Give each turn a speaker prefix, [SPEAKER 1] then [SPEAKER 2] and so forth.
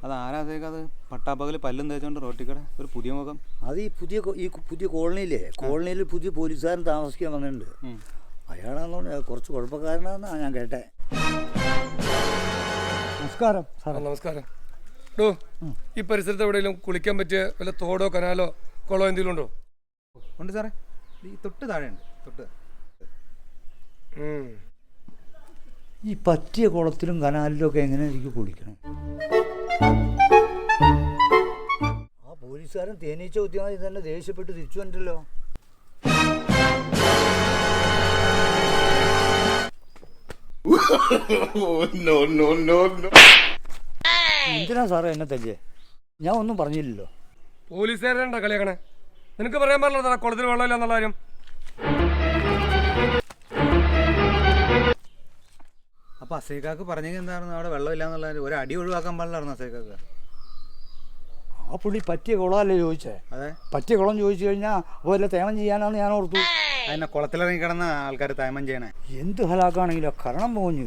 [SPEAKER 1] അതാരാ അത് പട്ടാപ്പകൽ പല്ലും തേച്ചോണ്ട് റോട്ടിക്കട ഒരു പുതിയ മുഖം?
[SPEAKER 2] അത് ഈ പുതിയ കോളനിയിൽ പുതിയ പോലീസുകാരൻ താമസിക്കാൻ വന്നിട്ടുണ്ട്. അയാളാണെന്ന് കുറച്ച് കുഴപ്പക്കാരനാണെന്നാണ് ഞാൻ കേട്ടെ. നമസ്കാരം സാർ.
[SPEAKER 3] നമസ്കാരം. ഈ പരിസരത്ത് എവിടെയെങ്കിലും കുളിക്കാൻ പറ്റിയ വല്ല തോടോ കനാലോ കുളമോ എന്തെങ്കിലും ഉണ്ടോ?
[SPEAKER 1] ഉണ്ട് സാറേ, ഈ തൊട്ട് താഴെയുണ്ട്. തൊട്ട്
[SPEAKER 2] ഈ പറ്റിയ കുളത്തിലും കനാലിലും ഒക്കെ എങ്ങനെ എനിക്ക് കുളിക്കണം? ആ പോലീസുകാരൻ തേനീച്ച കുത്തിയാൽ തന്നെ ദേഷ്യപ്പെട്ട് തിരിച്ചു വന്നിട്ടല്ലോ. എന്തിനാ സാറേ എന്നെ തല്ലിയേ? ഞാൻ ഒന്നും പറഞ്ഞില്ലല്ലോ.
[SPEAKER 3] പോലീസുകാരണ്ട കളിയാക്കണേ. നിനക്ക് പറയാൻ പറഞ്ഞതാ കുളത്തിൽ വെള്ളമില്ല എന്നുള്ള കാര്യം.
[SPEAKER 1] അപ്പൊ അസൈക്കാക്ക് പറഞ്ഞെങ്കിൽ എന്തായിരുന്നു അവിടെ വെള്ളമില്ലാന്നുള്ള ഒരു അടി ഒഴിവാക്കാൻ പാടില്ലായിരുന്നു അസൈക്കാക്ക്?
[SPEAKER 2] ആ പുള്ളി പറ്റിയ കുളമല്ലേ ചോദിച്ചേ?
[SPEAKER 1] അതെ,
[SPEAKER 2] പറ്റിയ കുളം ചോദിച്ചു കഴിഞ്ഞാൽ അതുപോലെ തേമം ചെയ്യാനാണ് ഞാൻ ഓർത്തു.
[SPEAKER 1] അതിനെ കുളത്തിലിറങ്ങി കിടന്ന ആൾക്കാർ തേമം ചെയ്യണേ.
[SPEAKER 2] എന്ത് ഹലാക്കാണെങ്കിലും കരണം പോകുന്നു.